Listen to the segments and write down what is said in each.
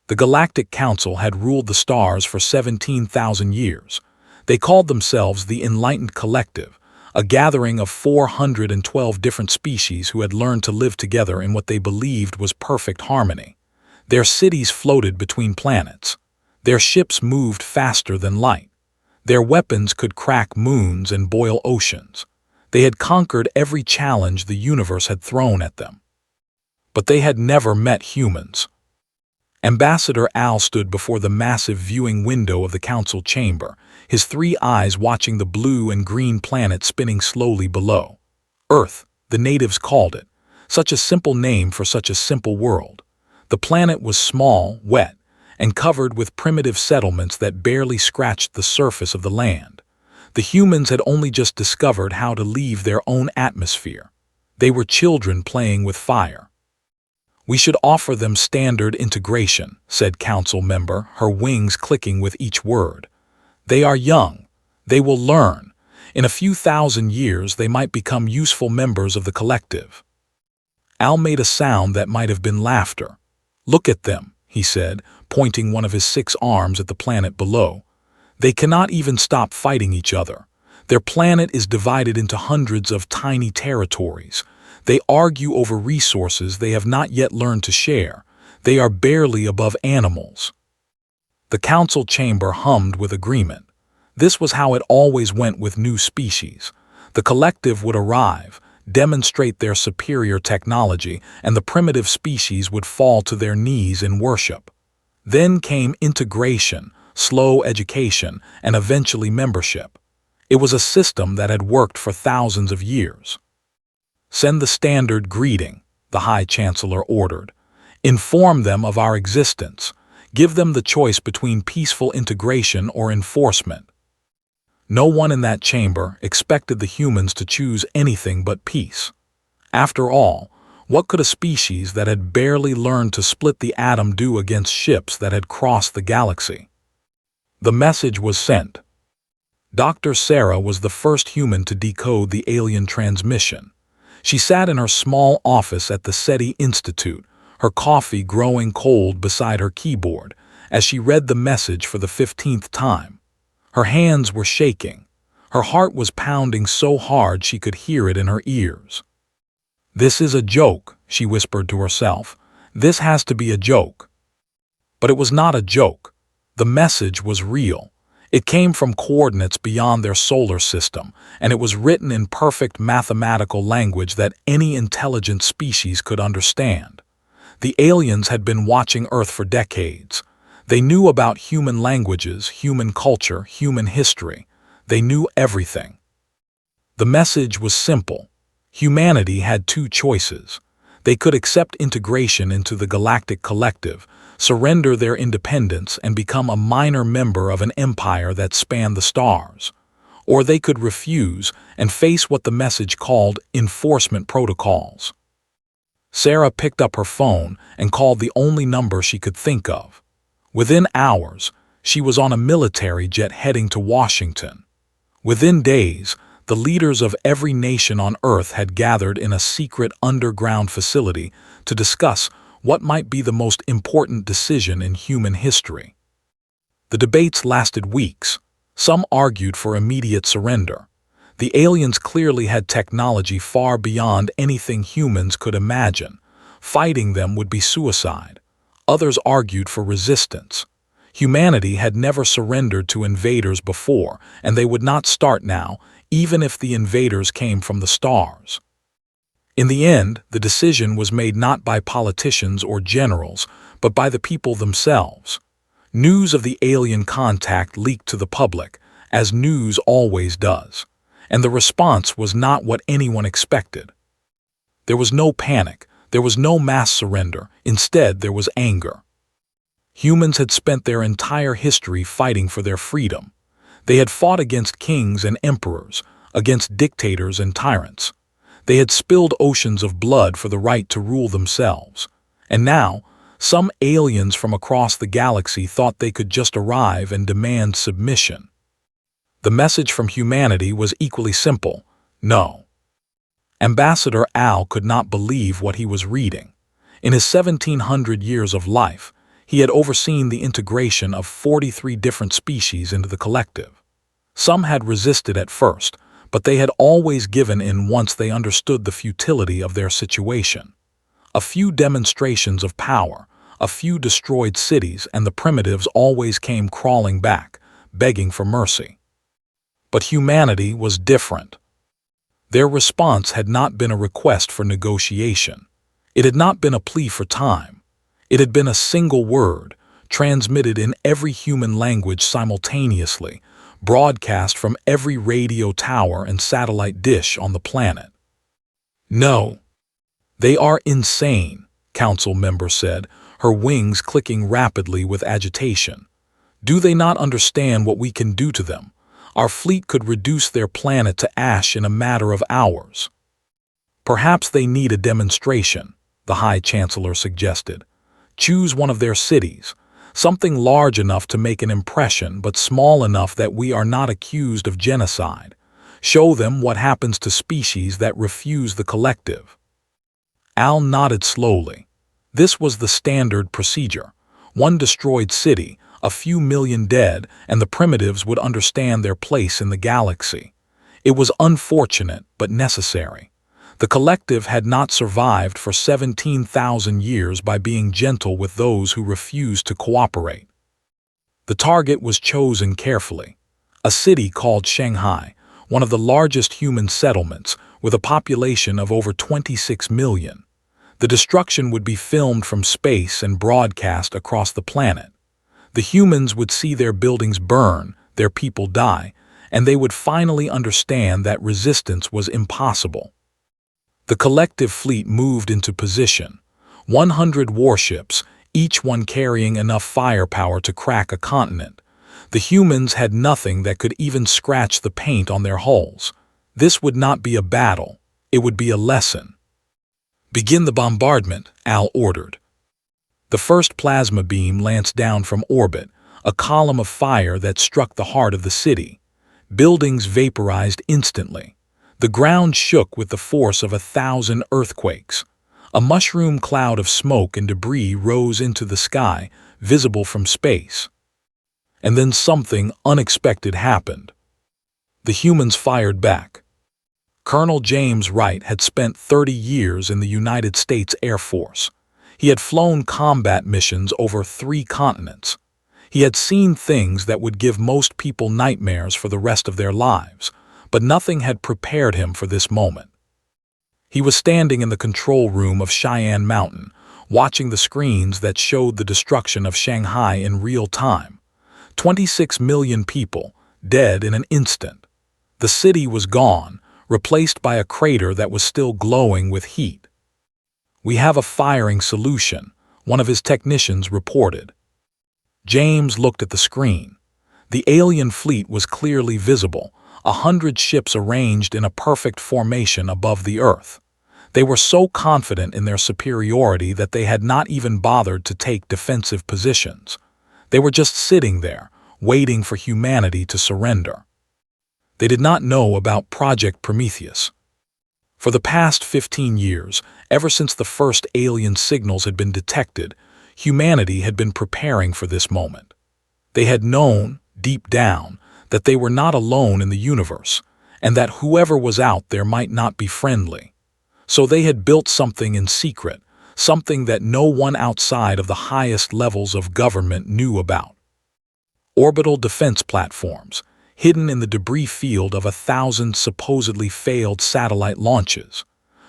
The Galactic Council had ruled the stars for 17,000 years. They called themselves the Enlightened Collective, a gathering of 412 different species who had learned to live together in what they believed was perfect harmony. Their cities floated between planets. Their ships moved faster than light. Their weapons could crack moons and boil oceans. They had conquered every challenge the universe had thrown at them. But they had never met humans. Ambassador Al stood before the massive viewing window of the council chamber, his three eyes watching the blue and green planet spinning slowly below. Earth, the natives called it, such a simple name for such a simple world. The planet was small, wet, and covered with primitive settlements that barely scratched the surface of the land. The humans had only just discovered how to leave their own atmosphere. They were children playing with fire. "We should offer them standard integration," said council member, her wings clicking with each word. "They are young. They will learn. In a few thousand years, they might become useful members of the collective." Al made a sound that might have been laughter. "Look at them," he said, pointing one of his 6 arms at the planet below. "They cannot even stop fighting each other. Their planet is divided into hundreds of tiny territories. They argue over resources they have not yet learned to share. They are barely above animals." The council chamber hummed with agreement. This was how it always went with new species. The collective would arrive, demonstrate their superior technology, and the primitive species would fall to their knees in worship. Then came integration, slow education, and eventually membership. It was a system that had worked for thousands of years. "Send the standard greeting," the High Chancellor ordered. "Inform them of our existence. Give them the choice between peaceful integration or enforcement." No one in that chamber expected the humans to choose anything but peace. After all, what could a species that had barely learned to split the atom do against ships that had crossed the galaxy? The message was sent. Dr. Sarah was the first human to decode the alien transmission. She sat in her small office at the SETI Institute, her coffee growing cold beside her keyboard, as she read the message for the 15th time. Her hands were shaking. Her heart was pounding so hard she could hear it in her ears. "This is a joke," she whispered to herself. "This has to be a joke." But it was not a joke. The message was real. It came from coordinates beyond their solar system, and it was written in perfect mathematical language that any intelligent species could understand. The aliens had been watching Earth for decades. They knew about human languages, human culture, human history. They knew everything. The message was simple. Humanity had 2 choices. They could accept integration into the Galactic Collective, surrender their independence, and become a minor member of an empire that spanned the stars. Or they could refuse and face what the message called enforcement protocols. Sarah picked up her phone and called the only number she could think of. Within hours, she was on a military jet heading to Washington. Within days, the leaders of every nation on Earth had gathered in a secret underground facility to discuss what might be the most important decision in human history. The debates lasted weeks. Some argued for immediate surrender. The aliens clearly had technology far beyond anything humans could imagine. Fighting them would be suicide. Others argued for resistance. Humanity had never surrendered to invaders before, and they would not start now, even if the invaders came from the stars. In the end, the decision was made not by politicians or generals, but by the people themselves. News of the alien contact leaked to the public, as news always does, and the response was not what anyone expected. There was no panic, there was no mass surrender, instead there was anger. Humans had spent their entire history fighting for their freedom. They had fought against kings and emperors, against dictators and tyrants. They had spilled oceans of blood for the right to rule themselves. And now, some aliens from across the galaxy thought they could just arrive and demand submission. The message from humanity was equally simple: no. Ambassador Al could not believe what he was reading. In his 1700 years of life, He had overseen the integration of 43 different species into the collective. Some had resisted at first, but they had always given in once they understood the futility of their situation. A few demonstrations of power, a few destroyed cities, and the primitives always came crawling back, begging for mercy. But humanity was different. Their response had not been a request for negotiation. It had not been a plea for time. It had been a single word, transmitted in every human language simultaneously, broadcast from every radio tower and satellite dish on the planet. "No. They are insane," council member said, her wings clicking rapidly with agitation. "Do they not understand what we can do to them? Our fleet could reduce their planet to ash in a matter of hours." "Perhaps they need a demonstration," the High Chancellor suggested. "Choose one of their cities, something large enough to make an impression but small enough that we are not accused of genocide. Show them what happens to species that refuse the collective." Al nodded slowly. This was the standard procedure. One destroyed city, a few million dead, and the primitives would understand their place in the galaxy. It was unfortunate but necessary. The collective had not survived for 17,000 years by being gentle with those who refused to cooperate. The target was chosen carefully. A city called Shanghai, one of the largest human settlements, with a population of over 26 million. The destruction would be filmed from space and broadcast across the planet. The humans would see their buildings burn, their people die, and they would finally understand that resistance was impossible. The collective fleet moved into position. 100 warships, each one carrying enough firepower to crack a continent. The humans had nothing that could even scratch the paint on their hulls. This would not be a battle. It would be a lesson. "Begin the bombardment," Al ordered. The first plasma beam lanced down from orbit, a column of fire that struck the heart of the city. Buildings vaporized instantly. The ground shook with the force of 1,000 earthquakes. A mushroom cloud of smoke and debris rose into the sky, visible from space. And then something unexpected happened. The humans fired back. Colonel James Wright had spent 30 years in the United States Air Force. He had flown combat missions over 3 continents. He had seen things that would give most people nightmares for the rest of their lives, but nothing had prepared him for this moment. He was standing in the control room of Cheyenne Mountain, watching the screens that showed the destruction of Shanghai in real time. 26 million people, dead in an instant. The city was gone, replaced by a crater that was still glowing with heat. "We have a firing solution," one of his technicians reported. James looked at the screen. The alien fleet was clearly visible, 100 ships arranged in a perfect formation above the Earth. They were so confident in their superiority that they had not even bothered to take defensive positions. They were just sitting there, waiting for humanity to surrender. They did not know about Project Prometheus. For the past 15 years, ever since the first alien signals had been detected, humanity had been preparing for this moment. They had known, deep down, that they were not alone in the universe, and that whoever was out there might not be friendly. So they had built something in secret, something that no one outside of the highest levels of government knew about. Orbital defense platforms, hidden in the debris field of 1,000 supposedly failed satellite launches.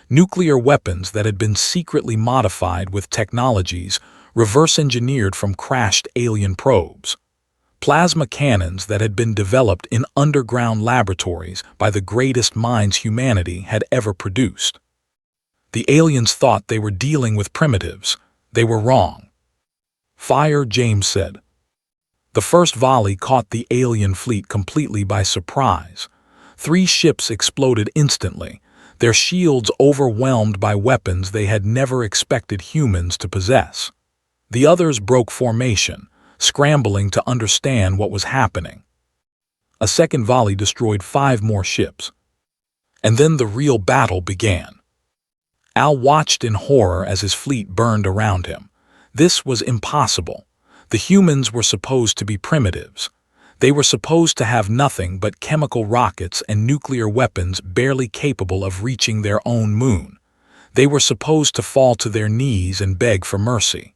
Nuclear weapons that had been secretly modified with technologies reverse-engineered from crashed alien probes. Plasma cannons that had been developed in underground laboratories by the greatest minds humanity had ever produced. The aliens thought they were dealing with primitives. They were wrong. "Fire," James said. The first volley caught the alien fleet completely by surprise. 3 ships exploded instantly, their shields overwhelmed by weapons they had never expected humans to possess. The others broke formation, scrambling to understand what was happening. A second volley destroyed 5 more ships. And then the real battle began. Al watched in horror as his fleet burned around him. This was impossible. The humans were supposed to be primitives. They were supposed to have nothing but chemical rockets and nuclear weapons barely capable of reaching their own moon. They were supposed to fall to their knees and beg for mercy.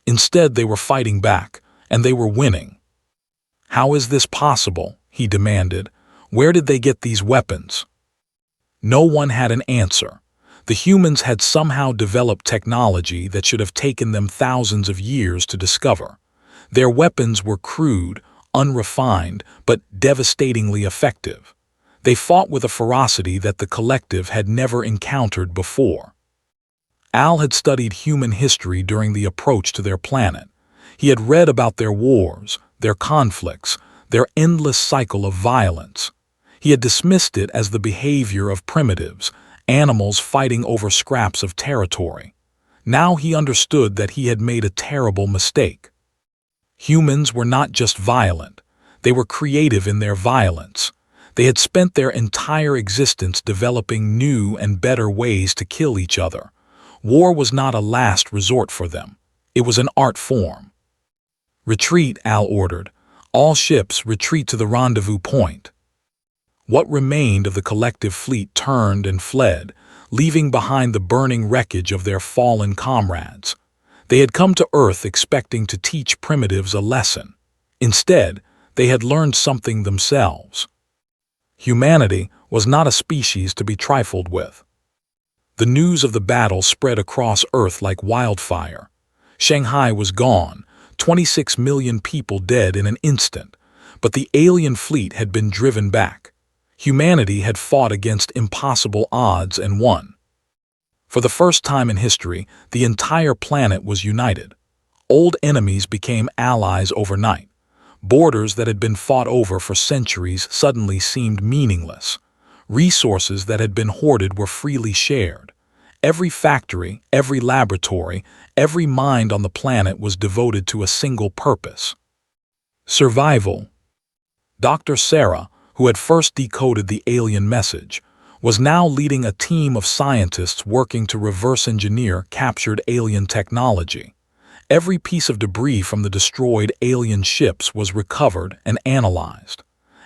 Instead, they were fighting back, and they were winning. "How is this possible?" he demanded. "Where did they get these weapons?" No one had an answer. The humans had somehow developed technology that should have taken them thousands of years to discover. Their weapons were crude, unrefined, but devastatingly effective. They fought with a ferocity that the collective had never encountered before. Al had studied human history during the approach to their planet. He had read about their wars, their conflicts, their endless cycle of violence. He had dismissed it as the behavior of primitives, animals fighting over scraps of territory. Now he understood that he had made a terrible mistake. Humans were not just violent. They were creative in their violence. They had spent their entire existence developing new and better ways to kill each other. War was not a last resort for them. It was an art form. "Retreat," Al ordered. "All ships retreat to the rendezvous point." What remained of the collective fleet turned and fled, leaving behind the burning wreckage of their fallen comrades. They had come to Earth expecting to teach primitives a lesson. Instead, they had learned something themselves. Humanity was not a species to be trifled with. The news of the battle spread across Earth like wildfire. Shanghai was gone, 26 million people dead in an instant, but the alien fleet had been driven back. Humanity had fought against impossible odds and won. For the first time in history, the entire planet was united. Old enemies became allies overnight. Borders that had been fought over for centuries suddenly seemed meaningless. Resources that had been hoarded were freely shared. Every factory, every laboratory, every mind on the planet was devoted to a single purpose: survival. Dr. Sarah, who had first decoded the alien message, was now leading a team of scientists working to reverse engineer captured alien technology. Every piece of debris from the destroyed alien ships was recovered and analyzed.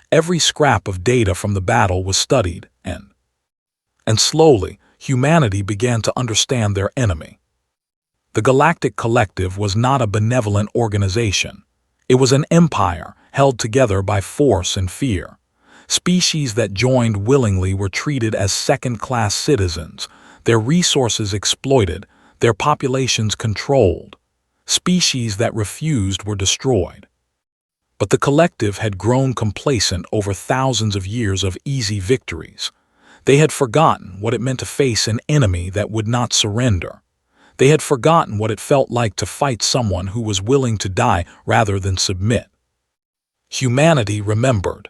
Every scrap of data from the battle was studied, and slowly, humanity began to understand their enemy. The Galactic Collective was not a benevolent organization. It was an empire held together by force and fear. Species that joined willingly were treated as second-class citizens, their resources exploited, their populations controlled. Species that refused were destroyed. But the collective had grown complacent over thousands of years of easy victories. They had forgotten what it meant to face an enemy that would not surrender. They had forgotten what it felt like to fight someone who was willing to die rather than submit. Humanity remembered.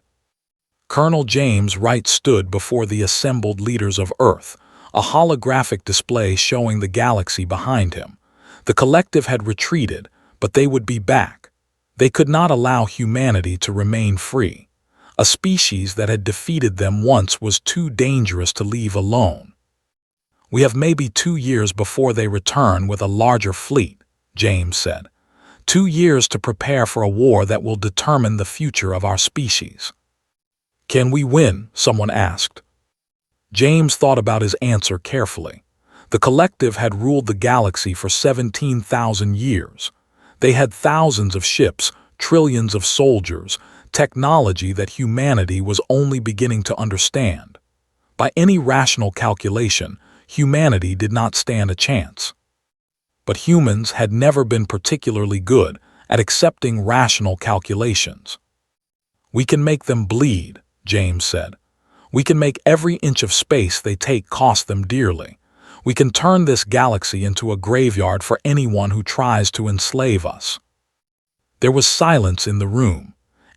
Colonel James Wright stood before the assembled leaders of Earth, a holographic display showing the galaxy behind him. The collective had retreated, but they would be back. They could not allow humanity to remain free. A species that had defeated them once was too dangerous to leave alone. "We have maybe 2 years before they return with a larger fleet," James said. 2 years to prepare for a war that will determine the future of our species." "Can we win?" someone asked. James thought about his answer carefully. The collective had ruled the galaxy for 17,000 years. They had thousands of ships, trillions of soldiers, technology that humanity was only beginning to understand. By any rational calculation, humanity did not stand a chance. But humans had never been particularly good at accepting rational calculations. "We can make them bleed," James said. "We can make every inch of space they take cost them dearly. We can turn this galaxy into a graveyard for anyone who tries to enslave us." There was silence in the room.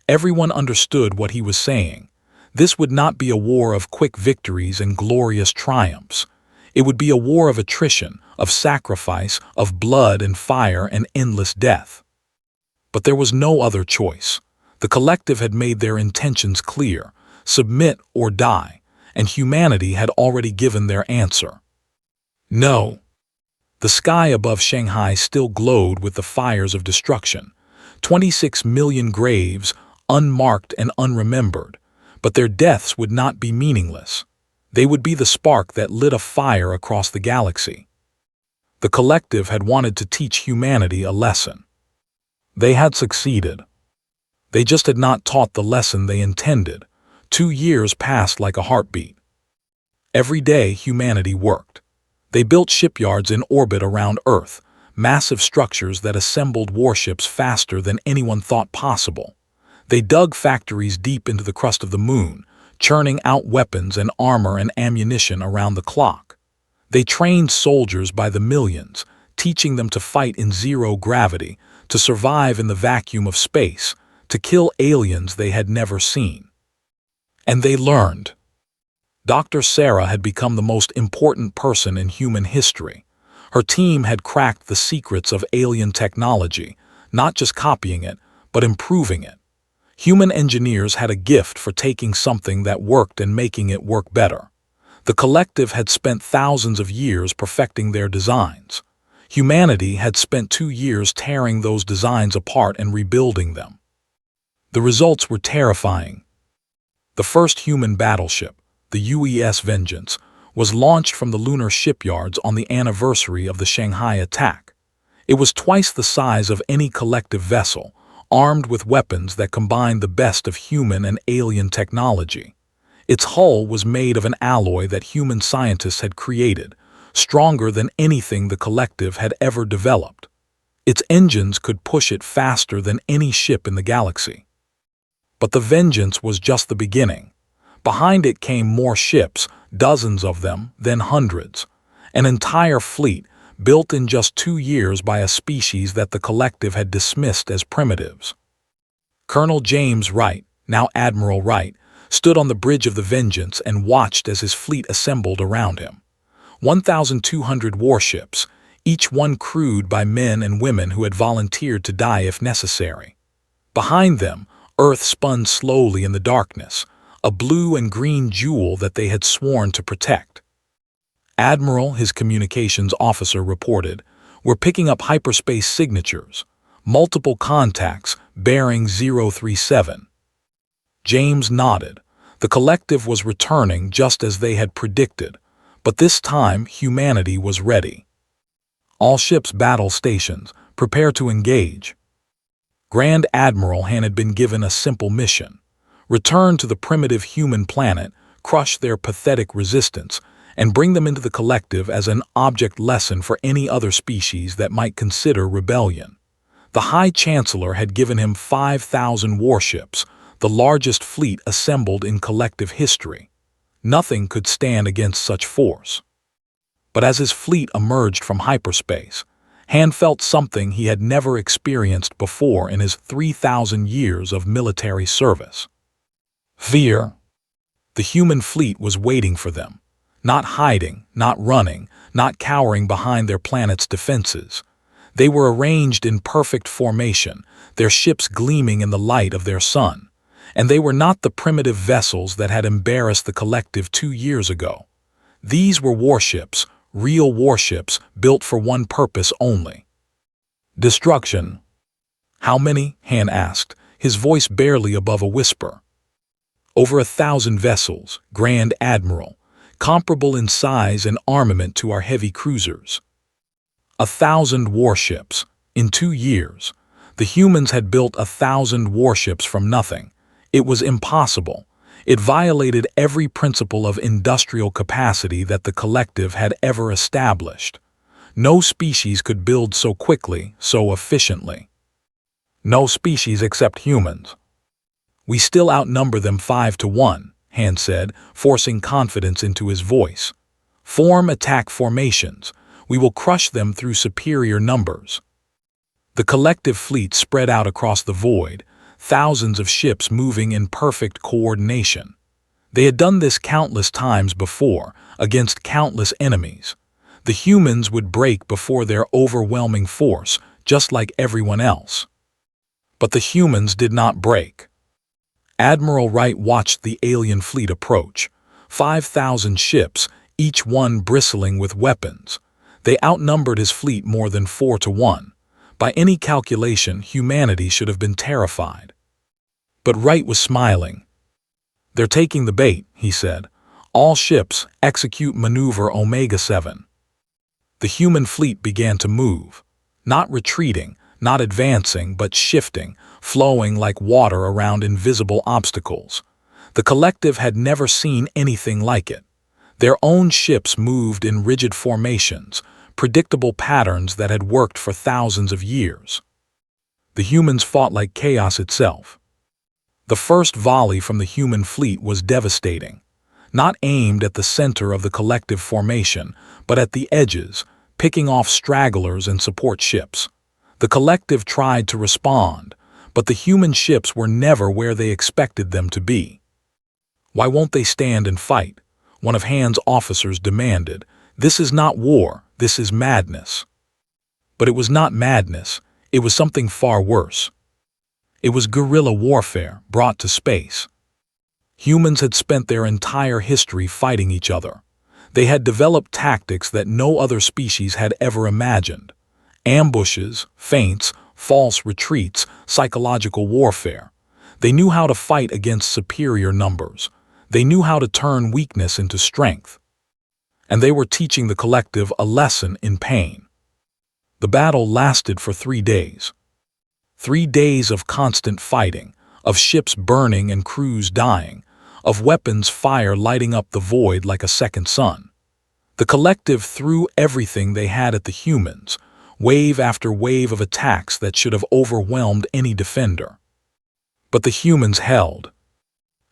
Everyone understood what he was saying. This would not be a war of quick victories and glorious triumphs. It would be a war of attrition, of sacrifice, of blood and fire and endless death. But there was no other choice. The collective had made their intentions clear: submit or die, and humanity had already given their answer. No. The sky above Shanghai still glowed with the fires of destruction. 26 million graves, unmarked and unremembered. But their deaths would not be meaningless. They would be the spark that lit a fire across the galaxy. The collective had wanted to teach humanity a lesson. They had succeeded. They just had not taught the lesson they intended. 2 years passed like a heartbeat. Every day humanity worked. They built shipyards in orbit around Earth, massive structures that assembled warships faster than anyone thought possible. They dug factories deep into the crust of the moon, churning out weapons and armor and ammunition around the clock. They trained soldiers by the millions, teaching them to fight in zero gravity, to survive in the vacuum of space, to kill aliens they had never seen. And they learned. Dr. Sarah had become the most important person in human history. Her team had cracked the secrets of alien technology, not just copying it, but improving it. Human engineers had a gift for taking something that worked and making it work better. The collective had spent thousands of years perfecting their designs. Humanity had spent 2 years tearing those designs apart and rebuilding them. The results were terrifying. The first human battleship, the UES Vengeance, was launched from the lunar shipyards on the anniversary of the Shanghai attack. It was twice the size of any collective vessel, armed with weapons that combined the best of human and alien technology. Its hull was made of an alloy that human scientists had created, stronger than anything the collective had ever developed. Its engines could push it faster than any ship in the galaxy. But the Vengeance was just the beginning. Behind it came more ships, dozens of them, then hundreds. An entire fleet, built in just 2 years by a species that the collective had dismissed as primitives. Colonel James Wright, now Admiral Wright, stood on the bridge of the Vengeance and watched as his fleet assembled around him. 1,200 warships, each one crewed by men and women who had volunteered to die if necessary. Behind them, Earth spun slowly in the darkness, a blue and green jewel that they had sworn to protect. Admiral, his communications officer, reported, "We're picking up hyperspace signatures, multiple contacts, bearing 037. James nodded. The collective was returning just as they had predicted, but this time humanity was ready. All ships battle stations, prepare to engage. Grand Admiral Han had been given a simple mission: return to the primitive human planet, crush their pathetic resistance, and bring them into the collective as an object lesson for any other species that might consider rebellion. The High Chancellor had given him 5,000 warships, the largest fleet assembled in collective history. Nothing could stand against such force. But as his fleet emerged from hyperspace, Han felt something he had never experienced before in his 3,000 years of military service. Fear. The human fleet was waiting for them, not hiding, not running, not cowering behind their planet's defenses. They were arranged in perfect formation, their ships gleaming in the light of their sun. And they were not the primitive vessels that had embarrassed the collective 2 years ago. These were warships, real warships, built for one purpose only: destruction. How many? Han asked, his voice barely above a whisper. Over 1,000 vessels, Grand Admiral, comparable in size and armament to our heavy cruisers. 1,000 warships. In 2 years, the humans had built 1,000 warships from nothing. It was impossible. It violated every principle of industrial capacity that the collective had ever established. No species could build so quickly, so efficiently. No species except humans. We still outnumber them 5 to 1, Han said, forcing confidence into his voice. Form attack formations. We will crush them through superior numbers. The collective fleet spread out across the void, thousands of ships moving in perfect coordination. They had done this countless times before, against countless enemies. The humans would break before their overwhelming force, just like everyone else. But the humans did not break. Admiral Wright watched the alien fleet approach, 5,000 ships, each one bristling with weapons. They outnumbered his fleet more than 4-1. By any calculation, humanity should have been terrified. But Wright was smiling. "They're taking the bait," he said. "All ships execute maneuver Omega-7." The human fleet began to move. Not retreating, not advancing, but shifting, flowing like water around invisible obstacles. The collective had never seen anything like it. Their own ships moved in rigid formations, predictable patterns that had worked for thousands of years. The humans fought like chaos itself. The first volley from the human fleet was devastating. Not aimed at the center of the collective formation, but at the edges, picking off stragglers and support ships. The collective tried to respond, but the human ships were never where they expected them to be. "Why won't they stand and fight?" one of Hand's officers demanded. "This is not war, this is madness." But it was not madness, it was something far worse. It was guerrilla warfare brought to space. Humans had spent their entire history fighting each other. They had developed tactics that no other species had ever imagined. Ambushes, feints, false retreats, psychological warfare. They knew how to fight against superior numbers. They knew how to turn weakness into strength. And they were teaching the collective a lesson in pain. The battle lasted for 3 days. 3 days of constant fighting, of ships burning and crews dying, of weapons fire lighting up the void like a second sun. The collective threw everything they had at the humans, wave after wave of attacks that should have overwhelmed any defender. But the humans held.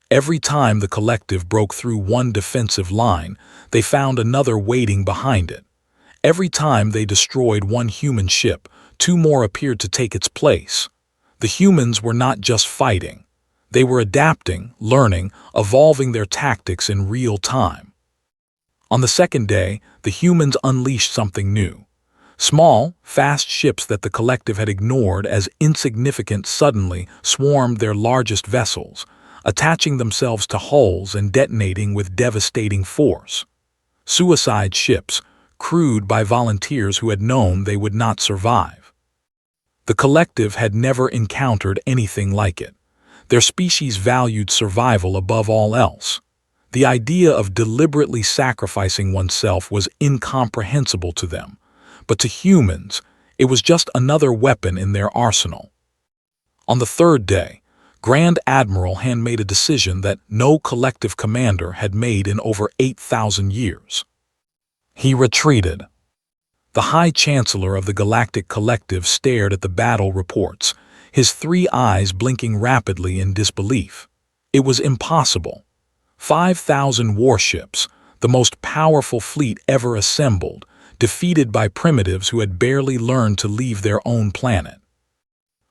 Every time the collective broke through one defensive line, they found another waiting behind it. Every time they destroyed one human ship, 2 more appeared to take its place. The humans were not just fighting. They were adapting, learning, evolving their tactics in real time. On the second day, the humans unleashed something new. Small, fast ships that the collective had ignored as insignificant suddenly swarmed their largest vessels, attaching themselves to hulls and detonating with devastating force. Suicide ships, crewed by volunteers who had known they would not survive. The collective had never encountered anything like it. Their species valued survival above all else. The idea of deliberately sacrificing oneself was incomprehensible to them, but to humans, it was just another weapon in their arsenal. On the third day, Grand Admiral Hand made a decision that no collective commander had made in over 8,000 years. He retreated. The High Chancellor of the Galactic Collective stared at the battle reports, his 3 eyes blinking rapidly in disbelief. It was impossible. 5,000 warships, the most powerful fleet ever assembled, defeated by primitives who had barely learned to leave their own planet.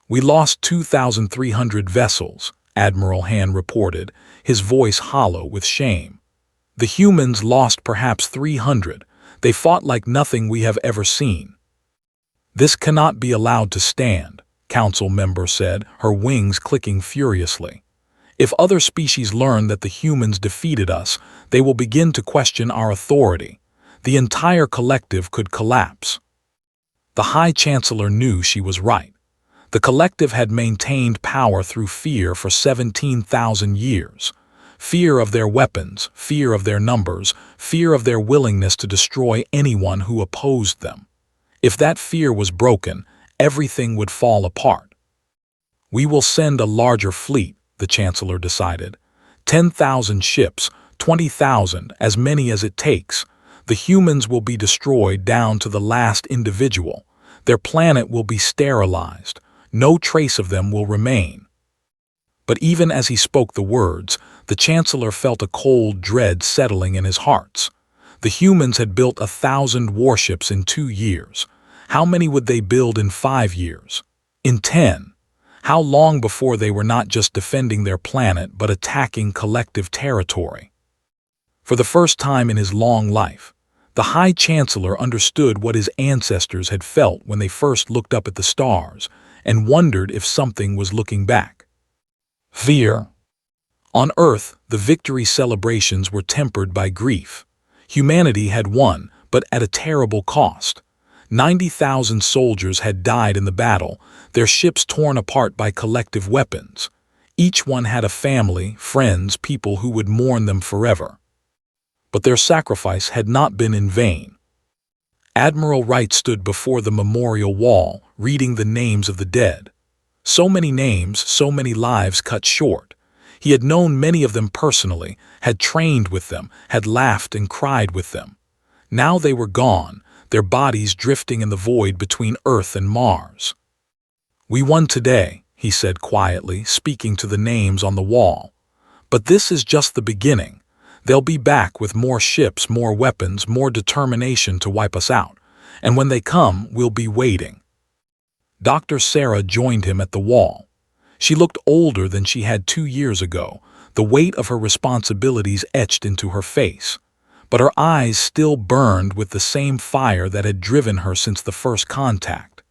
"We lost 2,300 vessels," Admiral Hand reported, his voice hollow with shame. "The humans lost perhaps 300. They fought like nothing we have ever seen." "This cannot be allowed to stand," Council member said, her wings clicking furiously. "If other species learn that the humans defeated us, they will begin to question our authority. The entire collective could collapse." The High Chancellor knew she was right. The collective had maintained power through fear for 17,000 years. Fear of their weapons, fear of their numbers, fear of their willingness to destroy anyone who opposed them. If that fear was broken, everything would fall apart. "We will send a larger fleet," the Chancellor decided. 10,000 ships, 20,000, as many as it takes. The humans will be destroyed down to the last individual. Their planet will be sterilized. No trace of them will remain. But even as he spoke the words, the Chancellor felt a cold dread settling in his heart. The humans had built 1,000 warships in 2 years. How many would they build in 5 years? In 10? How long before they were not just defending their planet but attacking collective territory? For the first time in his long life, the High Chancellor understood what his ancestors had felt when they first looked up at the stars and wondered if something was looking back. Fear. On Earth, the victory celebrations were tempered by grief. Humanity had won, but at a terrible cost. 90,000 soldiers had died in the battle, their ships torn apart by collective weapons. Each one had a family, friends, people who would mourn them forever. But their sacrifice had not been in vain. Admiral Wright stood before the memorial wall, reading the names of the dead. So many names, so many lives cut short. He had known many of them personally, had trained with them, had laughed and cried with them. Now they were gone, their bodies drifting in the void between Earth and Mars. "We won today," he said quietly, speaking to the names on the wall. "But this is just the beginning. They'll be back with more ships, more weapons, more determination to wipe us out. And when they come, we'll be waiting." Dr. Sarah joined him at the wall. She looked older than she had 2 years ago, the weight of her responsibilities etched into her face. But her eyes still burned with the same fire that had driven her since the first contact.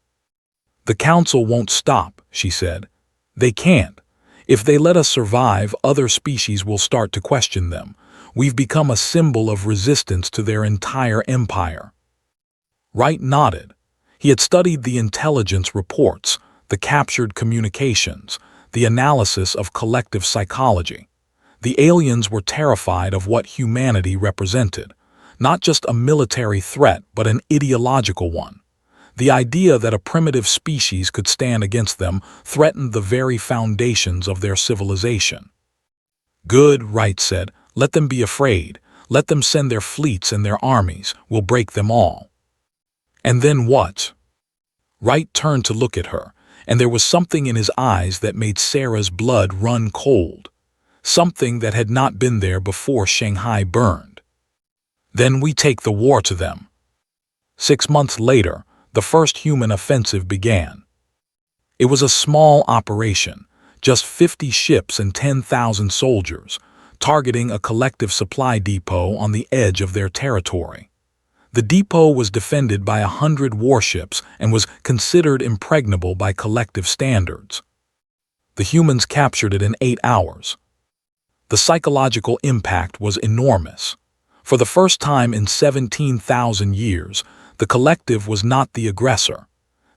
"The Council won't stop," she said. "They can't. If they let us survive, other species will start to question them. We've become a symbol of resistance to their entire empire." Wright nodded. He had studied the intelligence reports, the captured communications, the analysis of collective psychology. The aliens were terrified of what humanity represented, not just a military threat but an ideological one. The idea that a primitive species could stand against them threatened the very foundations of their civilization. "Good," Wright said. "Let them be afraid. Let them send their fleets and their armies. We'll break them all." "And then what?" Wright turned to look at her, and there was something in his eyes that made Sarah's blood run cold. Something that had not been there before Shanghai burned. "Then we take the war to them." 6 months later, the first human offensive began. It was a small operation, just 50 ships and 10,000 soldiers, targeting a collective supply depot on the edge of their territory. The depot was defended by 100 warships and was considered impregnable by collective standards. The humans captured it in 8 hours. The psychological impact was enormous. For the first time in 17,000 years, the collective was not the aggressor.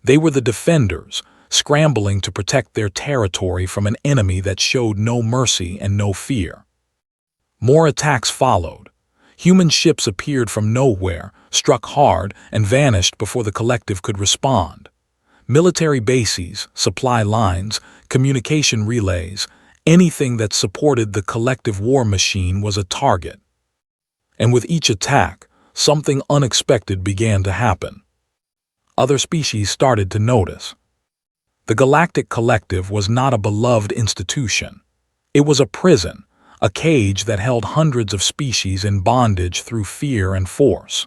They were the defenders, scrambling to protect their territory from an enemy that showed no mercy and no fear. More attacks followed. Human ships appeared from nowhere, struck hard, and vanished before the collective could respond. Military bases, supply lines, communication relays, anything that supported the collective war machine was a target. And with each attack, something unexpected began to happen. Other species started to notice. The Galactic Collective was not a beloved institution. It was a prison, a cage that held hundreds of species in bondage through fear and force.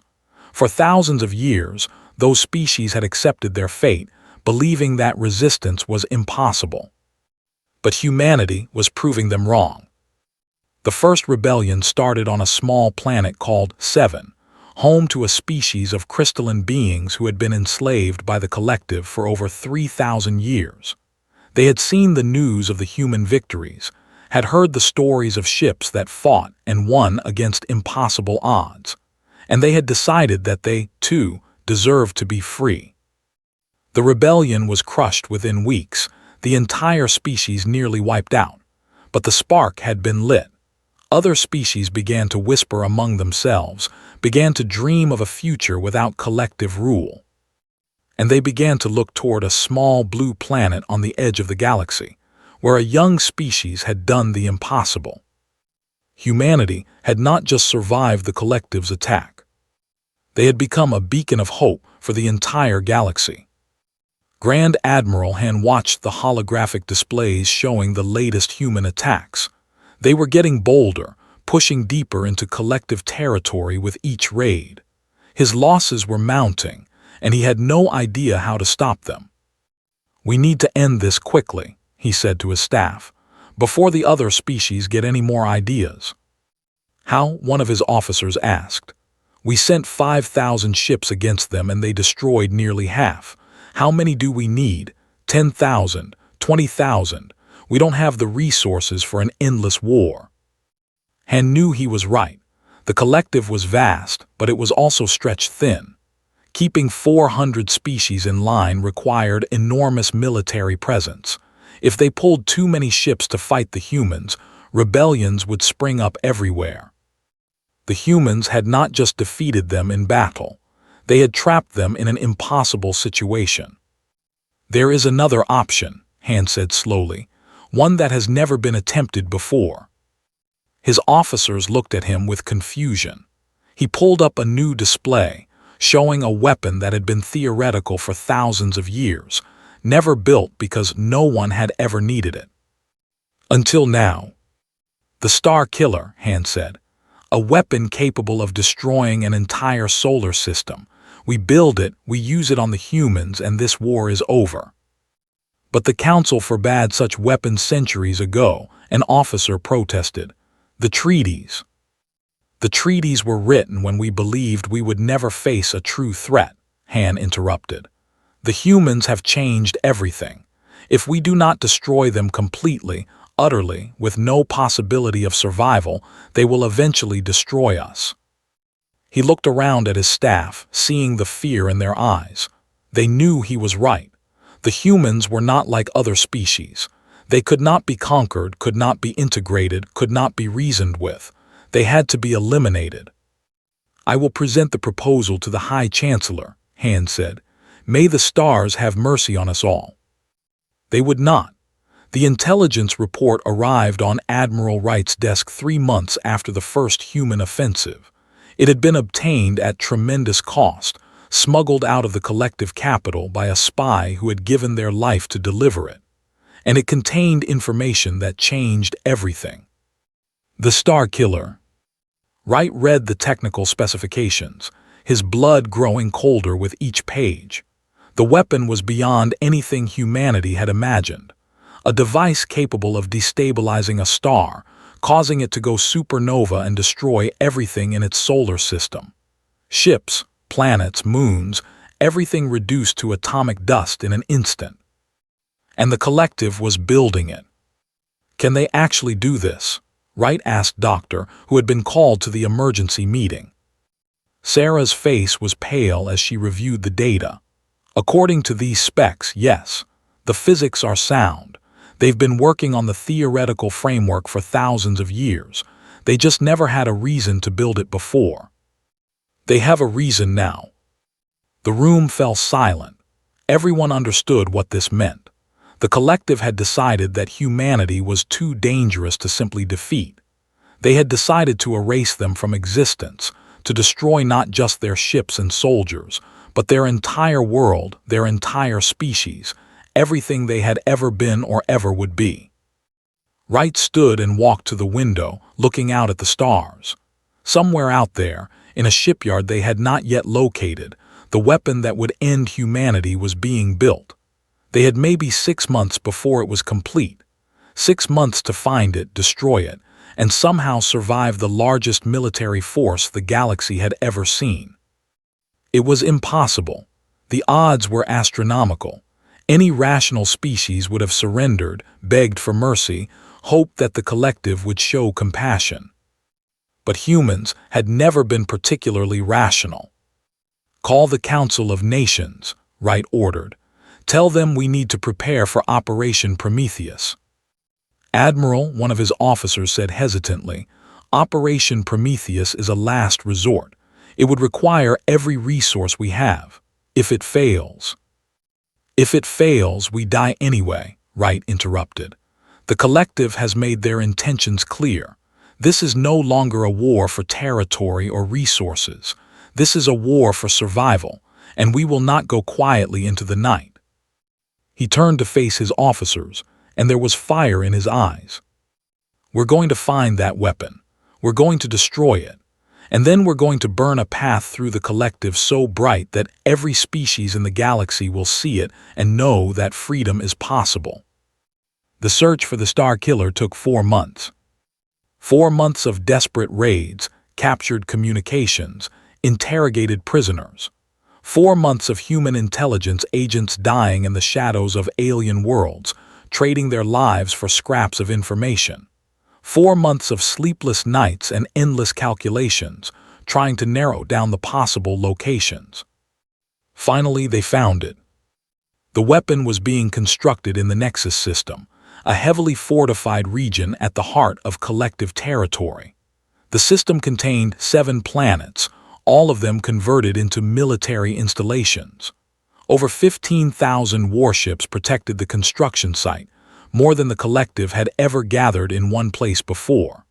For thousands of years, those species had accepted their fate, believing that resistance was impossible. But humanity was proving them wrong. The first rebellion started on a small planet called Seven, home to a species of crystalline beings who had been enslaved by the collective for over 3,000 years. They had seen the news of the human victories, had heard the stories of ships that fought and won against impossible odds, and they had decided that they, too, deserved to be free. The rebellion was crushed within weeks, the entire species nearly wiped out, but the spark had been lit. Other species began to whisper among themselves, began to dream of a future without collective rule. And they began to look toward a small blue planet on the edge of the galaxy, where a young species had done the impossible. Humanity had not just survived the collective's attack. They had become a beacon of hope for the entire galaxy. Grand Admiral Han watched the holographic displays showing the latest human attacks. They were getting bolder, pushing deeper into collective territory with each raid. His losses were mounting, and he had no idea how to stop them. "We need to end this quickly," he said to his staff, "before the other species get any more ideas." "How?" one of his officers asked. "We sent 5,000 ships against them and they destroyed nearly half. How many do we need? 10,000, 20,000. We don't have the resources for an endless war." Han knew he was right. The collective was vast, but it was also stretched thin. Keeping 400 species in line required enormous military presence. If they pulled too many ships to fight the humans, rebellions would spring up everywhere. The humans had not just defeated them in battle. They had trapped them in an impossible situation. "There is another option," Han said slowly, "one that has never been attempted before." His officers looked at him with confusion. He pulled up a new display, showing a weapon that had been theoretical for thousands of years, never built because no one had ever needed it. Until now. "The Star Killer," Han said. "A weapon capable of destroying an entire solar system. We build it, we use it on the humans, and this war is over." "But the Council forbade such weapons centuries ago," an officer protested. "The treaties." "The treaties were written when we believed we would never face a true threat," Han interrupted. "The humans have changed everything. If we do not destroy them completely, utterly, with no possibility of survival, they will eventually destroy us." He looked around at his staff, seeing the fear in their eyes. They knew he was right. The humans were not like other species. They could not be conquered, could not be integrated, could not be reasoned with. They had to be eliminated. "I will present the proposal to the High Chancellor," Han said. "May the stars have mercy on us all." They would not. The intelligence report arrived on Admiral Wright's desk 3 months after the first human offensive. It had been obtained at tremendous cost, smuggled out of the collective capital by a spy who had given their life to deliver it. And it contained information that changed everything. The Star Killer. Wright read the technical specifications, his blood growing colder with each page. The weapon was beyond anything humanity had imagined. A device capable of destabilizing a star, causing it to go supernova and destroy everything in its solar system. Ships, planets, moons, everything reduced to atomic dust in an instant. And the collective was building it. "Can they actually do this?" Wright asked Doctor, who had been called to the emergency meeting. Sarah's face was pale as she reviewed the data. "According to these specs, yes. The physics are sound. They've been working on the theoretical framework for thousands of years. They just never had a reason to build it before. They have a reason now." The room fell silent. Everyone understood what this meant. The collective had decided that humanity was too dangerous to simply defeat. They had decided to erase them from existence, to destroy not just their ships and soldiers, but their entire world, their entire species, everything they had ever been or ever would be. Wright stood and walked to the window, looking out at the stars. Somewhere out there, in a shipyard they had not yet located, the weapon that would end humanity was being built. They had maybe 6 months before it was complete. 6 months to find it, destroy it, and somehow survive the largest military force the galaxy had ever seen. It was impossible. The odds were astronomical. Any rational species would have surrendered, begged for mercy, hoped that the collective would show compassion. But humans had never been particularly rational. "Call the Council of Nations," Wright ordered. "Tell them we need to prepare for Operation Prometheus." "Admiral," one of his officers said hesitantly, "Operation Prometheus is a last resort. It would require every resource we have. If it fails..." "If it fails, we die anyway," Wright interrupted. "The collective has made their intentions clear. This is no longer a war for territory or resources. This is a war for survival, and we will not go quietly into the night." He turned to face his officers, and there was fire in his eyes. "We're going to find that weapon. We're going to destroy it. And then we're going to burn a path through the collective so bright that every species in the galaxy will see it and know that freedom is possible." The search for the Star Killer took 4 months. 4 months of desperate raids, captured communications, interrogated prisoners. 4 months of human intelligence agents dying in the shadows of alien worlds, trading their lives for scraps of information. 4 months of sleepless nights and endless calculations, trying to narrow down the possible locations. Finally, they found it. The weapon was being constructed in the Nexus system, a heavily fortified region at the heart of collective territory. The system contained 7 planets, all of them converted into military installations. Over 15,000 warships protected the construction site, more than the collective had ever gathered in one place before.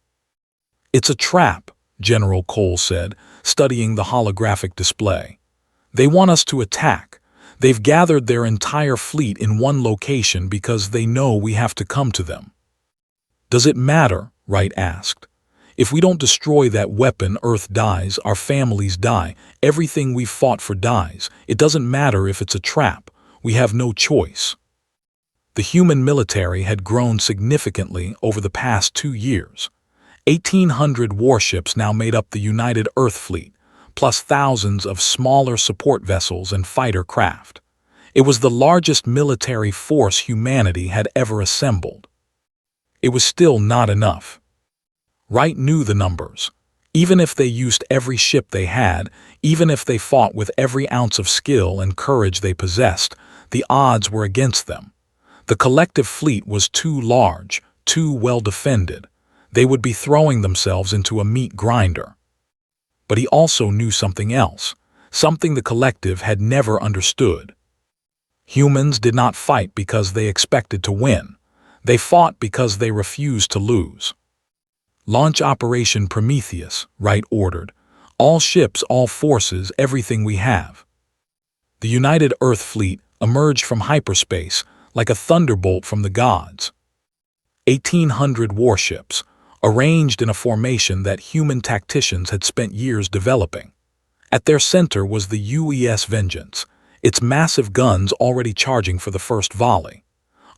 "It's a trap," General Cole said, studying the holographic display. "They want us to attack. They've gathered their entire fleet in one location because they know we have to come to them." "Does it matter?" Wright asked. "If we don't destroy that weapon, Earth dies, our families die, everything we've fought for dies. It doesn't matter if it's a trap. We have no choice." The human military had grown significantly over the past 2 years. 1,800 warships now made up the United Earth Fleet, plus thousands of smaller support vessels and fighter craft. It was the largest military force humanity had ever assembled. It was still not enough. Wright knew the numbers. Even if they used every ship they had, even if they fought with every ounce of skill and courage they possessed, the odds were against them. The collective fleet was too large, too well defended. They would be throwing themselves into a meat grinder. But he also knew something else, something the collective had never understood. Humans did not fight because they expected to win. They fought because they refused to lose. "Launch Operation Prometheus," Wright ordered. "All ships, all forces, everything we have." The United Earth Fleet emerged from hyperspace like a thunderbolt from the gods. 1,800 warships, arranged in a formation that human tacticians had spent years developing. At their center was the UES Vengeance, its massive guns already charging for the first volley.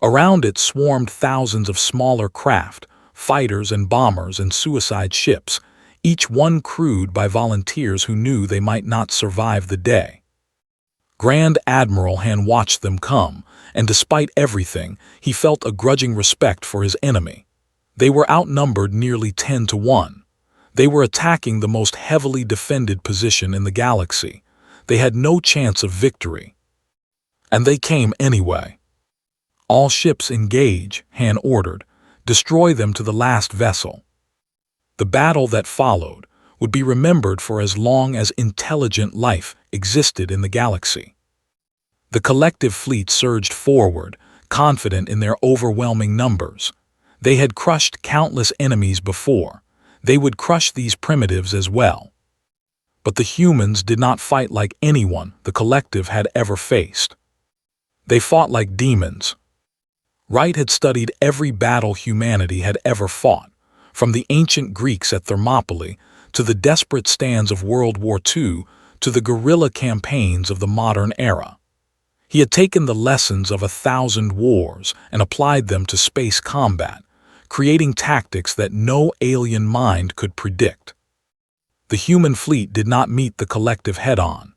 Around it swarmed thousands of smaller craft, fighters and bombers and suicide ships, each one crewed by volunteers who knew they might not survive the day. Grand Admiral Han watched them come, and despite everything, he felt a grudging respect for his enemy. They were outnumbered nearly 10 to 1. They were attacking the most heavily defended position in the galaxy. They had no chance of victory. And they came anyway. "All ships engage," Han ordered. "Destroy them to the last vessel." The battle that followed would be remembered for as long as intelligent life existed in the galaxy. The collective fleet surged forward, confident in their overwhelming numbers. They had crushed countless enemies before. They would crush these primitives as well. But the humans did not fight like anyone the collective had ever faced. They fought like demons. Wright had studied every battle humanity had ever fought, from the ancient Greeks at Thermopylae to the desperate stands of World War II to the guerrilla campaigns of the modern era. He had taken the lessons of 1,000 wars and applied them to space combat, creating tactics that no alien mind could predict. The human fleet did not meet the collective head-on.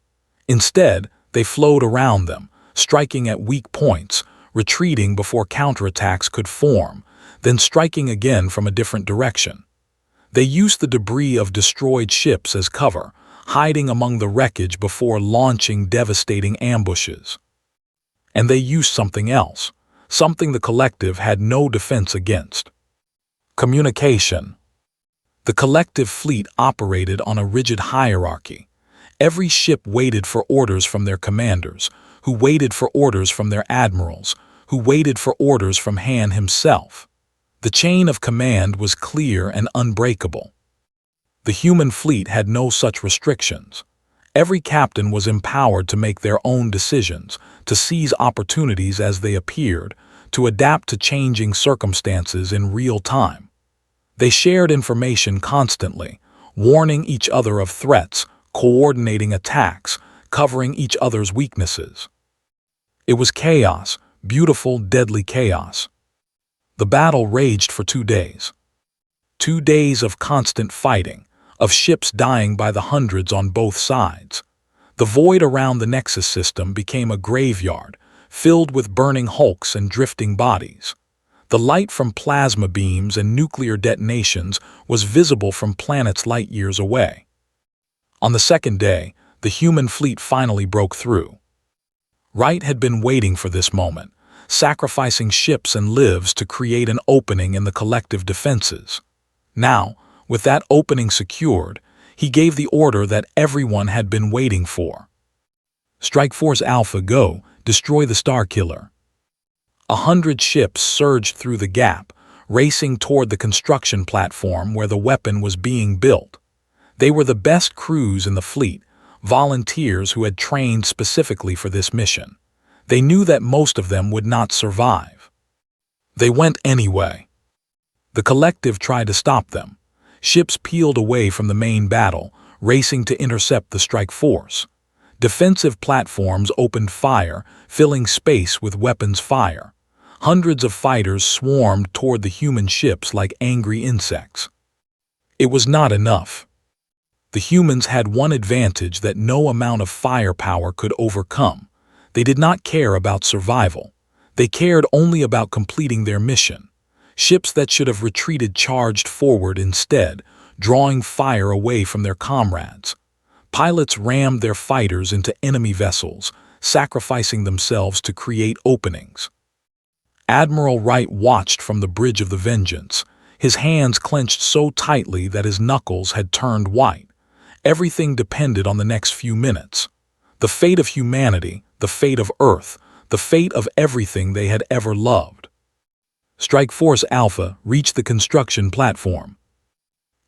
Instead, they flowed around them, striking at weak points, retreating before counterattacks could form, then striking again from a different direction. They used the debris of destroyed ships as cover, hiding among the wreckage before launching devastating ambushes. And they used something else, something the collective had no defense against. Communication. The collective fleet operated on a rigid hierarchy. Every ship waited for orders from their commanders, who waited for orders from their admirals, who waited for orders from Han himself. The chain of command was clear and unbreakable. The human fleet had no such restrictions. Every captain was empowered to make their own decisions, to seize opportunities as they appeared, to adapt to changing circumstances in real time. They shared information constantly, warning each other of threats, coordinating attacks, covering each other's weaknesses. It was chaos, beautiful, deadly chaos. The battle raged for 2 days. 2 days of constant fighting, of ships dying by the hundreds on both sides. The void around the Nexus system became a graveyard, filled with burning hulks and drifting bodies. The light from plasma beams and nuclear detonations was visible from planets light years away. On the second day, the human fleet finally broke through. Wright had been waiting for this moment, sacrificing ships and lives to create an opening in the collective defenses. Now, with that opening secured, he gave the order that everyone had been waiting for. Strike Force Alpha, go, destroy the Star Killer. 100 ships surged through the gap, racing toward the construction platform where the weapon was being built. They were the best crews in the fleet, volunteers who had trained specifically for this mission. They knew that most of them would not survive. They went anyway. The collective tried to stop them. Ships peeled away from the main battle, racing to intercept the strike force. Defensive platforms opened fire, filling space with weapons fire. Hundreds of fighters swarmed toward the human ships like angry insects. It was not enough. The humans had one advantage that no amount of firepower could overcome. They did not care about survival. They cared only about completing their mission. Ships that should have retreated charged forward instead, drawing fire away from their comrades. Pilots rammed their fighters into enemy vessels, sacrificing themselves to create openings. Admiral Wright watched from the bridge of the Vengeance, his hands clenched so tightly that his knuckles had turned white. Everything depended on the next few minutes. The fate of humanity, the fate of Earth, the fate of everything they had ever loved. Strike Force Alpha reached the construction platform.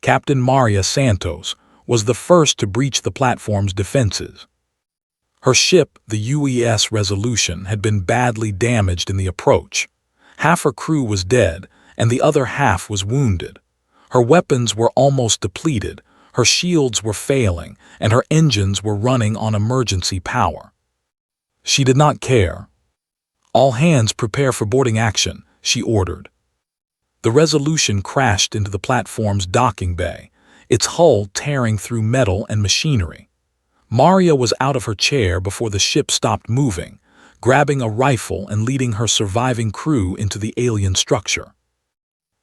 Captain Maria Santos was the first to breach the platform's defenses. Her ship, the UES Resolution, had been badly damaged in the approach. Half her crew was dead, and the other half was wounded. Her weapons were almost depleted, her shields were failing, and her engines were running on emergency power. She did not care. "All hands prepare for boarding action," she ordered. The Resolution crashed into the platform's docking bay, its hull tearing through metal and machinery. Maria was out of her chair before the ship stopped moving, grabbing a rifle and leading her surviving crew into the alien structure.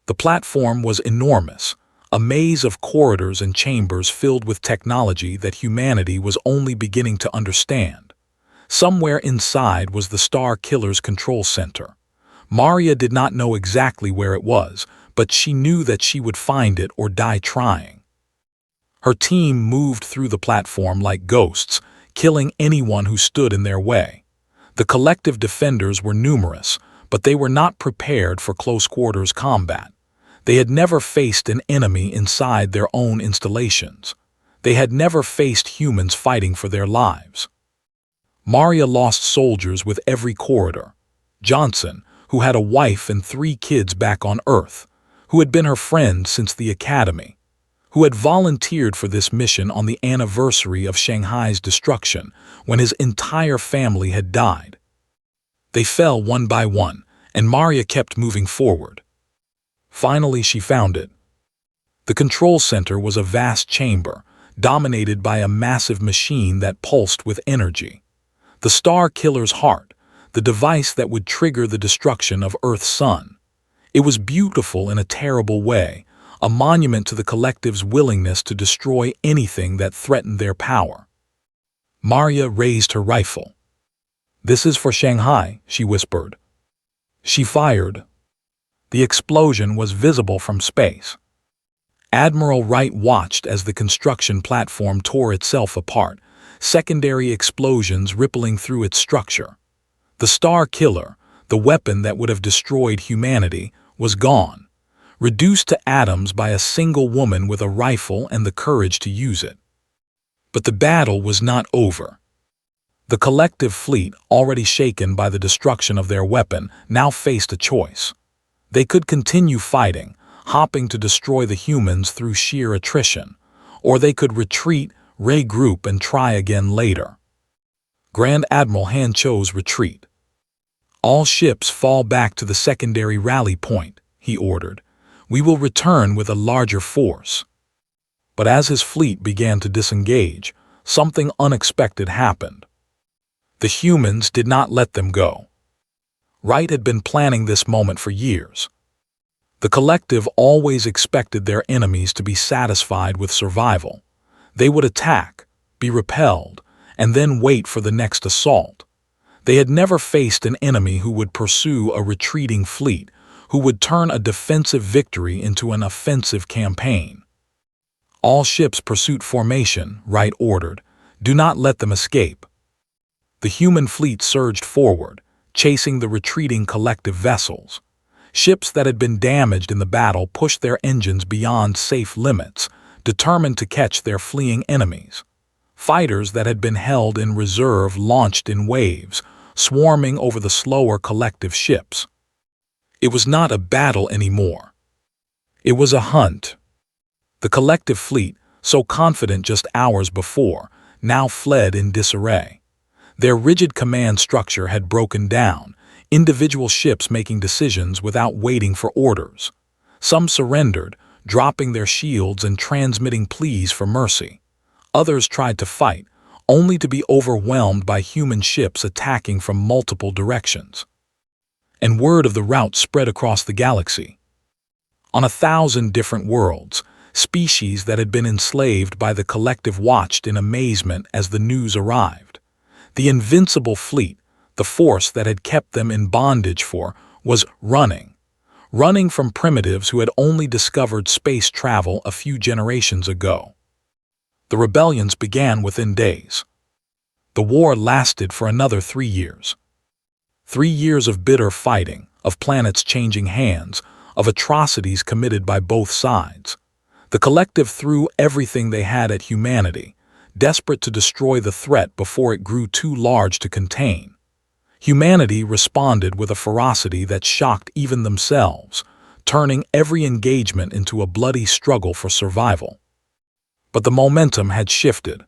The platform was enormous, a maze of corridors and chambers filled with technology that humanity was only beginning to understand. Somewhere inside was the Star Killer's control center. Maria did not know exactly where it was, but she knew that she would find it or die trying. Her team moved through the platform like ghosts, killing anyone who stood in their way. The collective defenders were numerous, but they were not prepared for close-quarters combat. They had never faced an enemy inside their own installations. They had never faced humans fighting for their lives. Maria lost soldiers with every corridor. Johnson, who had a wife and 3 kids back on Earth, who had been her friend since the academy, who had volunteered for this mission on the anniversary of Shanghai's destruction when his entire family had died. They fell one by one, and Maria kept moving forward. Finally, she found it. The control center was a vast chamber, dominated by a massive machine that pulsed with energy. The Star Killer's heart, the device that would trigger the destruction of Earth's sun. It was beautiful in a terrible way, a monument to the collective's willingness to destroy anything that threatened their power. Maria raised her rifle. "This is for Shanghai," she whispered. She fired. The explosion was visible from space. Admiral Wright watched as the construction platform tore itself apart, secondary explosions rippling through its structure. The Star Killer, the weapon that would have destroyed humanity, was gone, reduced to atoms by a single woman with a rifle and the courage to use it. But the battle was not over. The collective fleet, already shaken by the destruction of their weapon, now faced a choice. They could continue fighting, hopping to destroy the humans through sheer attrition, or they could retreat, regroup, and try again later. Grand Admiral Han chose retreat. "All ships fall back to the secondary rally point," he ordered. "We will return with a larger force." But as his fleet began to disengage, something unexpected happened. The humans did not let them go. Wright had been planning this moment for years. The collective always expected their enemies to be satisfied with survival. They would attack, be repelled, and then wait for the next assault. They had never faced an enemy who would pursue a retreating fleet, who would turn a defensive victory into an offensive campaign. "All ships pursuit formation," Wright ordered. "Do not let them escape." The human fleet surged forward, chasing the retreating collective vessels. Ships that had been damaged in the battle pushed their engines beyond safe limits, determined to catch their fleeing enemies. Fighters that had been held in reserve launched in waves, swarming over the slower collective ships. It was not a battle anymore. It was a hunt. The collective fleet, so confident just hours before, now fled in disarray. Their rigid command structure had broken down, individual ships making decisions without waiting for orders. Some surrendered, dropping their shields and transmitting pleas for mercy. Others tried to fight, only to be overwhelmed by human ships attacking from multiple directions. And word of the rout spread across the galaxy. On 1,000 different worlds, species that had been enslaved by the collective watched in amazement as the news arrived. The invincible fleet, the force that had kept them in bondage was running from primitives who had only discovered space travel a few generations ago. The rebellions began within days. The war lasted for another 3 years. 3 years of bitter fighting, of planets changing hands, of atrocities committed by both sides. The collective threw everything they had at humanity, desperate to destroy the threat before it grew too large to contain. Humanity responded with a ferocity that shocked even themselves, turning every engagement into a bloody struggle for survival. But the momentum had shifted.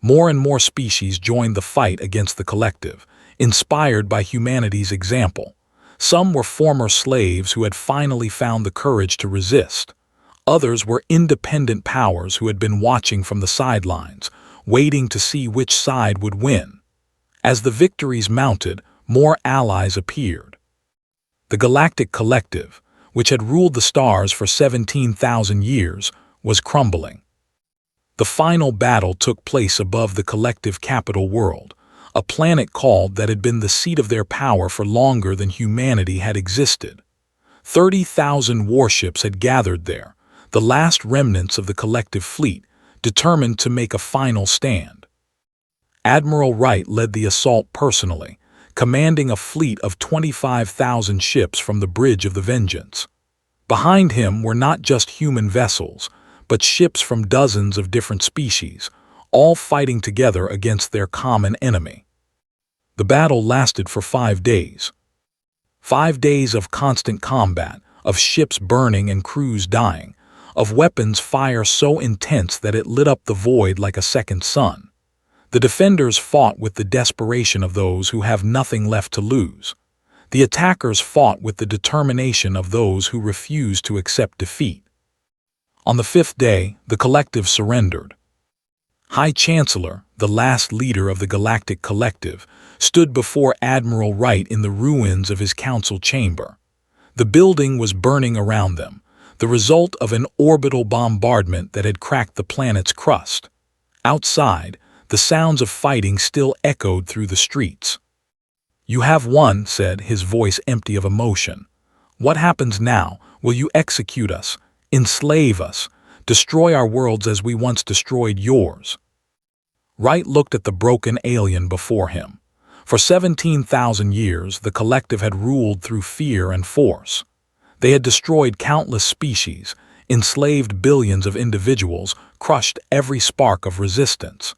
More and more species joined the fight against the collective, inspired by humanity's example. Some were former slaves who had finally found the courage to resist. Others were independent powers who had been watching from the sidelines, waiting to see which side would win. As the victories mounted, more allies appeared. The Galactic Collective, which had ruled the stars for 17,000 years, was crumbling. The final battle took place above the collective capital world, a planet called that had been the seat of their power for longer than humanity had existed. 30,000 warships had gathered there, the last remnants of the collective fleet, determined to make a final stand. Admiral Wright led the assault personally, commanding a fleet of 25,000 ships from the Bridge of the Vengeance. Behind him were not just human vessels, but ships from dozens of different species, all fighting together against their common enemy. The battle lasted for 5 days. 5 days of constant combat, of ships burning and crews dying, of weapons fire so intense that it lit up the void like a second sun. The defenders fought with the desperation of those who have nothing left to lose. The attackers fought with the determination of those who refuse to accept defeat. On the 5th day, the collective surrendered. High Chancellor, the last leader of the Galactic Collective, stood before Admiral Wright in the ruins of his council chamber. The building was burning around them, the result of an orbital bombardment that had cracked the planet's crust. Outside, the sounds of fighting still echoed through the streets. "You have won," said, his voice empty of emotion. "What happens now? Will you execute us, enslave us, destroy our worlds as we once destroyed yours?" Wright looked at the broken alien before him. For 17,000 years, the collective had ruled through fear and force. They had destroyed countless species, enslaved billions of individuals, crushed every spark of resistance.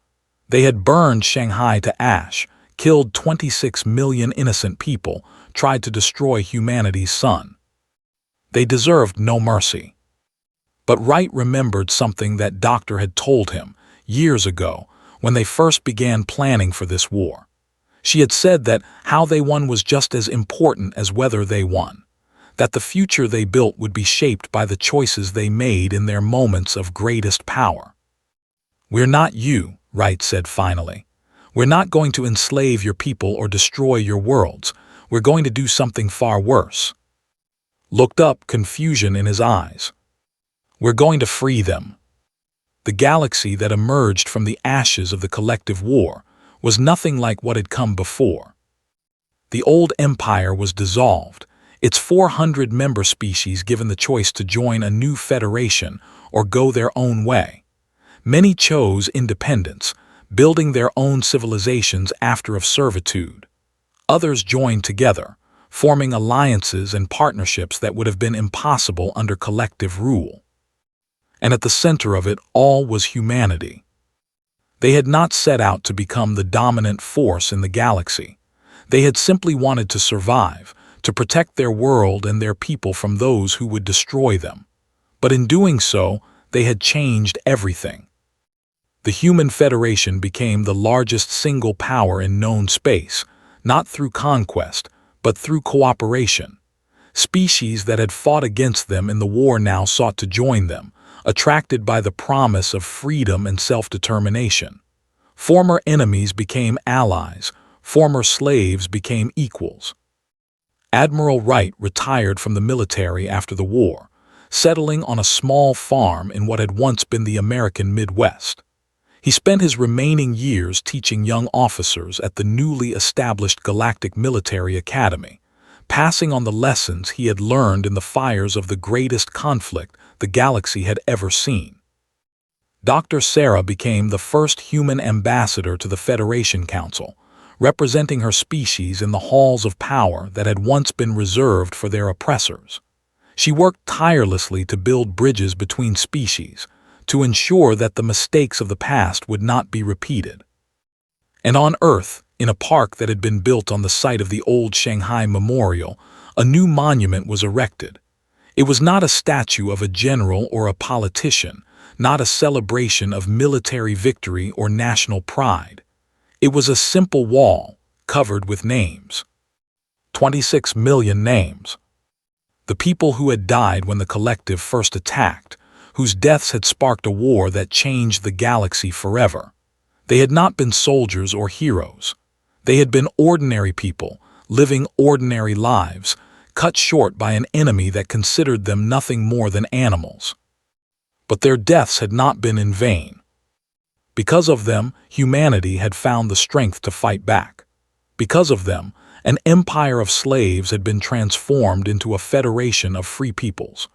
They had burned Shanghai to ash, killed 26 million innocent people, tried to destroy humanity's sun. They deserved no mercy. But Wright remembered something that Doctor had told him years ago when they first began planning for this war. She had said that how they won was just as important as whether they won, that the future they built would be shaped by the choices they made in their moments of greatest power. "We're not you," Wright said finally. "We're not going to enslave your people or destroy your worlds. We're going to do something far worse." Looked up, confusion in his eyes. "We're going to free them." The galaxy that emerged from the ashes of the collective war was nothing like what had come before. The old empire was dissolved, its 400 member species given the choice to join a new federation or go their own way. Many chose independence, building their own civilizations after of servitude. Others joined together, forming alliances and partnerships that would have been impossible under collective rule. And at the center of it all was humanity. They had not set out to become the dominant force in the galaxy. They had simply wanted to survive, to protect their world and their people from those who would destroy them. But in doing so, they had changed everything. The Human Federation became the largest single power in known space, not through conquest, but through cooperation. Species that had fought against them in the war now sought to join them, attracted by the promise of freedom and self-determination. Former enemies became allies, former slaves became equals. Admiral Wright retired from the military after the war, settling on a small farm in what had once been the American Midwest. He spent his remaining years teaching young officers at the newly established Galactic Military Academy, passing on the lessons he had learned in the fires of the greatest conflict the galaxy had ever seen. Dr. Sarah became the first human ambassador to the Federation Council, representing her species in the halls of power that had once been reserved for their oppressors. She worked tirelessly to build bridges between species, to ensure that the mistakes of the past would not be repeated. And on Earth, in a park that had been built on the site of the old Shanghai Memorial, a new monument was erected. It was not a statue of a general or a politician, not a celebration of military victory or national pride. It was a simple wall, covered with names. 26 million names. The people who had died when the collective first attacked, whose deaths had sparked a war that changed the galaxy forever. They had not been soldiers or heroes. They had been ordinary people, living ordinary lives, cut short by an enemy that considered them nothing more than animals. But their deaths had not been in vain. Because of them, humanity had found the strength to fight back. Because of them, an empire of slaves had been transformed into a federation of free peoples.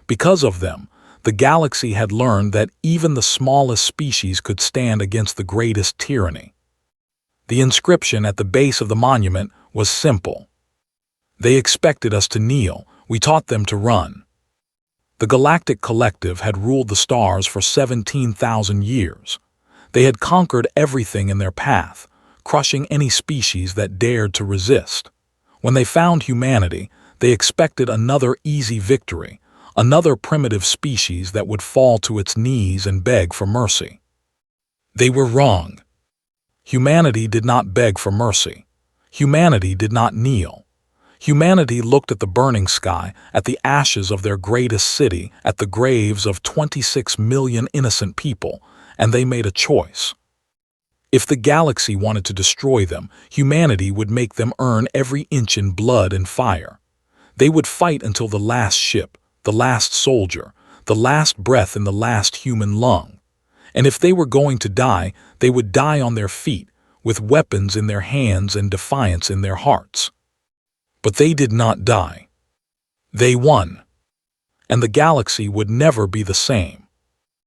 Because of them, the galaxy had learned that even the smallest species could stand against the greatest tyranny. The inscription at the base of the monument was simple. They expected us to kneel, we taught them to run. The Galactic Collective had ruled the stars for 17,000 years. They had conquered everything in their path, crushing any species that dared to resist. When they found humanity, they expected another easy victory, another primitive species that would fall to its knees and beg for mercy. They were wrong. Humanity did not beg for mercy. Humanity did not kneel. Humanity looked at the burning sky, at the ashes of their greatest city, at the graves of 26 million innocent people, and they made a choice. If the galaxy wanted to destroy them, humanity would make them earn every inch in blood and fire. They would fight until the last ship, the last soldier, the last breath in the last human lung. And if they were going to die, they would die on their feet, with weapons in their hands and defiance in their hearts. But they did not die. They won. And the galaxy would never be the same.